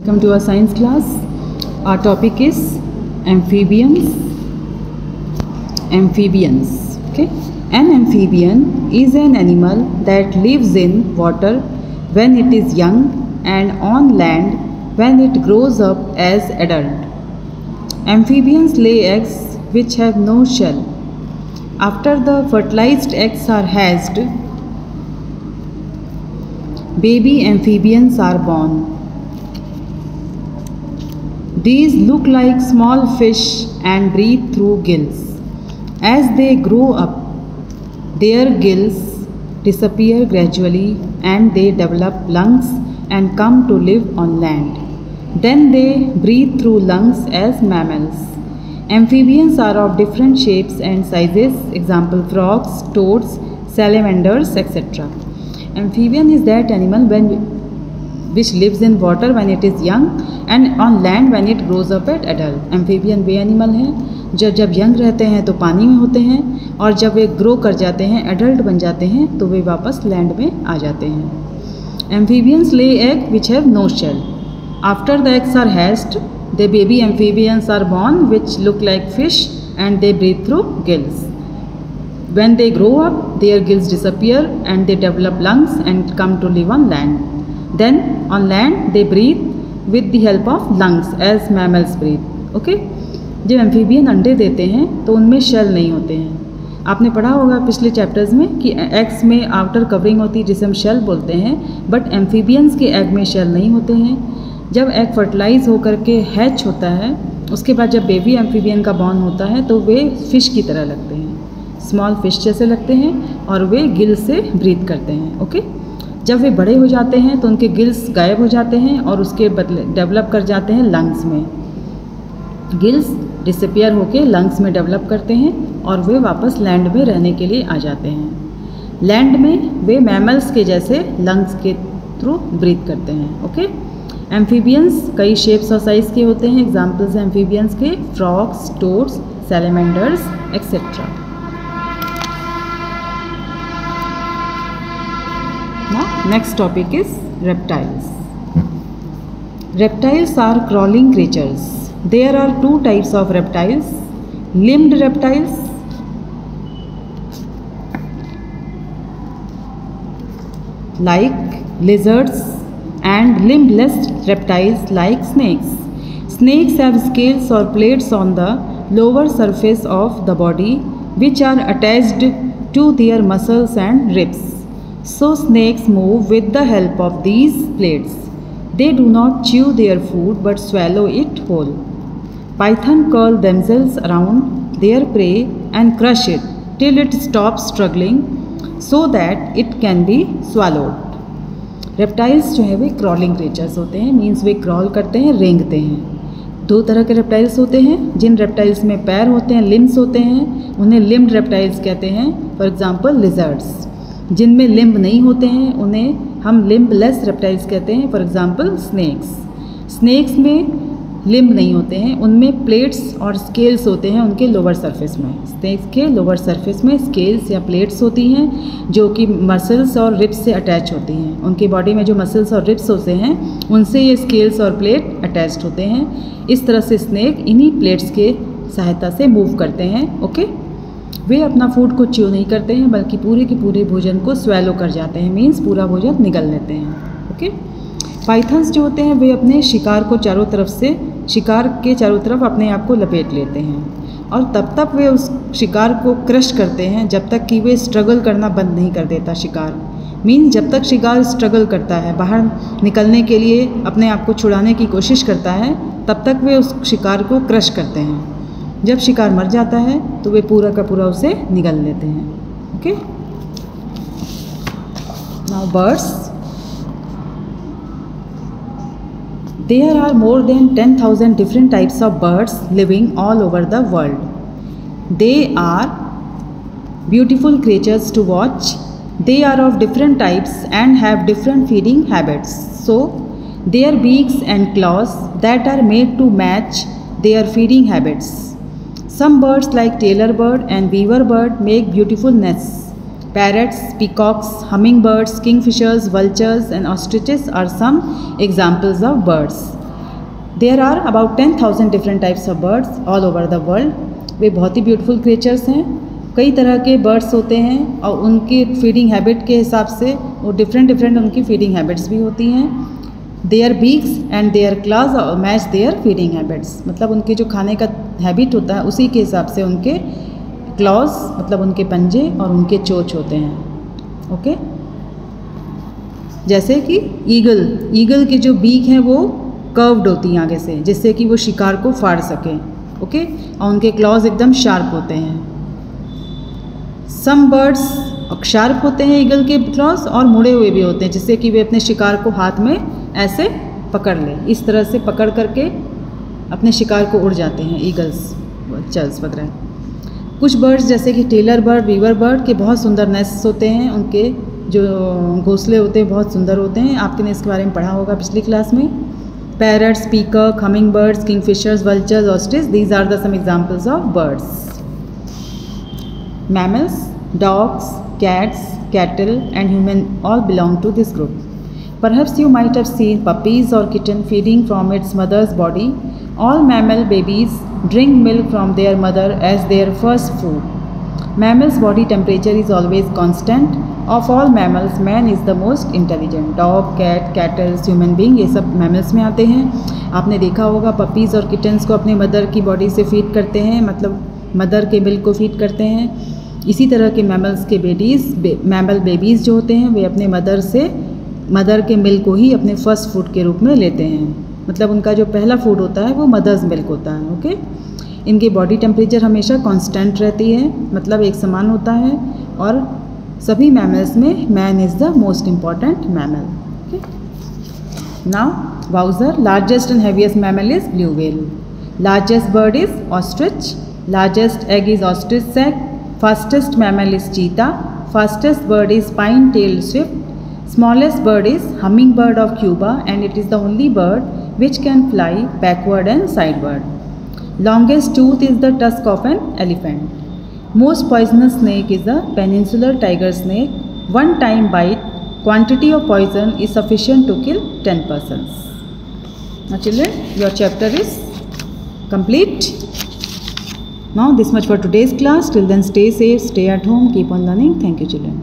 Welcome to our science class. Our topic is amphibians. Okay. An amphibian is an animal that lives in water when it is young and on land when it grows up as adult. Amphibians lay eggs which have no shell. After the fertilized eggs are hatched, baby amphibians are born. These look like small fish and breathe through gills. As they grow up, their gills disappear gradually and they develop lungs and come to live on land. Then they breathe through lungs as mammals. Amphibians are of different shapes and sizes, example frogs, toads, salamanders, etc. Amphibian is that animal which lives in water when it is young and on land when it grows up at adult. Amphibian way animal हैं जो जब young रहते हैं तो पानी में होते हैं और जब वे ग्रो कर जाते हैं, एडल्ट बन जाते हैं, तो वे वापस लैंड में आ जाते हैं. Amphibians lay egg which have no shell. After the eggs are hatched, the baby amphibians are born which look like fish and they breathe through gills. When they grow up, their gills disappear and they develop lungs and come to live on land. Then on land they breathe with the help of lungs as mammals breathe. Okay? जब amphibian अंडे देते हैं तो उनमें shell नहीं होते हैं. आपने पढ़ा होगा पिछले चैप्टर्स में कि एग्स में आउटर कवरिंग होती है जिसे हम शेल बोलते हैं, बट एम्फीबियंस के एग में शेल नहीं होते हैं. जब एग फर्टिलाइज होकर के हैच होता है, उसके बाद जब बेबी एम्फीबियन का बॉर्न होता है तो वे फिश की तरह लगते हैं, स्मॉल फिश जैसे लगते हैं और वे गिल से ब्रीथ करते हैं. ओके. जब वे बड़े हो जाते हैं तो उनके गिल्स गायब हो जाते हैं और उसके बदले डेवलप कर जाते हैं लंग्स में. गिल्स डिसअपियर होके लंग्स में डेवलप करते हैं और वे वापस लैंड में रहने के लिए आ जाते हैं. लैंड में वे मैमल्स के जैसे लंग्स के थ्रू ब्रीथ करते हैं. ओके. एम्फीबियंस कई शेप्स और साइज़ के होते हैं. एग्जाम्पल्स हैं एम्फीबियंस के frogs, toads, salamanders etcetera. Now, next topic is reptiles. Reptiles are crawling creatures. There are two types of reptiles: limbed reptiles like lizards and limbless reptiles like snakes. Snakes have scales or plates on the lower surface of the body which are attached to their muscles and ribs. So snakes move with the help of these plates. They do not chew their food but swallow it whole. Python curl themselves around their prey and crush it till it stops struggling so that it can be swallowed. Reptiles जो है वे crawling creatures होते हैं, means वे crawl करते हैं, रेंगते हैं. दो तरह के reptiles होते हैं. जिन reptiles में पैर होते हैं, limbs होते हैं, उन्हें limbed reptiles कहते हैं. For example lizards. जिनमें लिम्ब नहीं होते हैं उन्हें हम लिम्बलेस रेप्टाइल्स कहते हैं. फॉर एग्जांपल स्नेक्स में लिम्ब नहीं होते हैं, उनमें प्लेट्स और स्केल्स होते हैं उनके लोअर सरफेस में. स्नेक्स के लोअर सरफेस में स्केल्स या प्लेट्स होती हैं जो कि मसल्स और रिब्स से अटैच होती हैं. उनकी बॉडी में जो मसल्स और रिब्स होते हैं उनसे ये स्केल्स और प्लेट अटैच्ड होते हैं. इस तरह से स्नेक इन्हीं प्लेट्स के सहायता से मूव करते हैं. ओके. वे अपना फूड को च्यू नहीं करते हैं बल्कि पूरे के पूरे भोजन को स्वेलो कर जाते हैं, मीन्स पूरा भोजन निगल लेते हैं. ओके. पाइथन्स जो होते हैं वे अपने शिकार के चारों तरफ अपने आप को लपेट लेते हैं और तब तक वे उस शिकार को क्रश करते हैं जब तक कि वे स्ट्रगल करना बंद नहीं कर देता. शिकार मीन्स जब तक शिकार स्ट्रगल करता है, बाहर निकलने के लिए अपने आप को छुड़ाने की कोशिश करता है, तब तक वे उस शिकार को क्रश करते हैं. जब शिकार मर जाता है तो वे पूरा का पूरा उसे निगल लेते हैं. Okay. Now birds. There are more than 10,000 different types of birds living all over the world. They are beautiful creatures to watch. They are of different types and have different feeding habits. So, their beaks and claws that are made to match their feeding habits. Some birds like tailor bird and weaver bird make beautiful nests. Parrots, peacocks, hummingbirds, kingfishers, vultures and ostriches are some examples of birds. There are about 10,000 different types of birds all over the world. वे बहुत ही beautiful creatures हैं। कई तरह के birds होते हैं और उनकी फीडिंग हैबिट के हिसाब से वो डिफरेंट उनकी फीडिंग हैबिट्स भी होती हैं। Their beaks and their claws match their feeding habits, मतलब उनके जो खाने का हैबिट होता है उसी के हिसाब से उनके क्लॉज मतलब उनके पंजे और उनके चोंच होते हैं। ओके, जैसे कि ईगल की जो बीक है वो कर्व्ड होती हैं आगे से, जिससे कि वो शिकार को फाड़ सकें। ओके, और उनके क्लॉज एकदम शार्प होते हैं। सम बर्ड्स शार्प होते हैं ईगल के क्लॉज और मुड़े हुए भी होते हैं, जिससे कि वे अपने शिकार को हाथ में ऐसे पकड़ लें। इस तरह से पकड़ करके अपने शिकार को उड़ जाते हैं ईगल्स चल्स वगैरह। कुछ बर्ड्स जैसे कि टेलर बर्ड, वीवर बर्ड के बहुत सुंदर नेस्ट होते हैं, उनके जो घोंसले होते हैं बहुत सुंदर होते हैं। आपने इसके बारे में पढ़ा होगा पिछली क्लास में। Parrots, peacock, humming birds, kingfishers, vultures, ostrich, these are the some examples of birds. Mammals, dogs, cats, cattle and human all belong to this group. Perhaps you might have seen puppies or kitten feeding from its mother's body. All mammal babies drink milk from their mother as their first food. Mammal's body temperature is always constant. Of all mammals, man is the most intelligent. Dog, cat, cattle, human being, ये सब mammals में आते हैं। आपने देखा होगा puppies और kittens को अपने मदर की बॉडी से फीड करते हैं, मतलब मदर के मिल्क को फीड करते हैं। इसी तरह के मैमल्स के मैमल बेबीज़ जो होते हैं वे अपने मदर के मिल्क को ही अपने फर्स्ट फूड के रूप में लेते हैं, मतलब उनका जो पहला फूड होता है वो मदर्स मिल्क होता है। ओके, इनकी बॉडी टेम्परेचर हमेशा कांस्टेंट रहती है, मतलब एक समान होता है। और सभी मैमल्स में man is the most important mammal. Okay, now वाउजर, largest and heaviest mammal is blue whale. Largest bird is ostrich. Largest egg is ostrich sac. Fastest mammal is cheetah. Fastest bird is pine-tailed swift. Smallest bird is hummingbird of Cuba, and it is the only bird which can fly backward and sideward. Longest tooth is the tusk of an elephant. Most poisonous snake is a peninsular tiger snake. One time bite quantity of poison is sufficient to kill 10 persons. Now children, your chapter is complete. Now this much for today's class. Till then, stay safe, stay at home, keep on learning. Thank you children.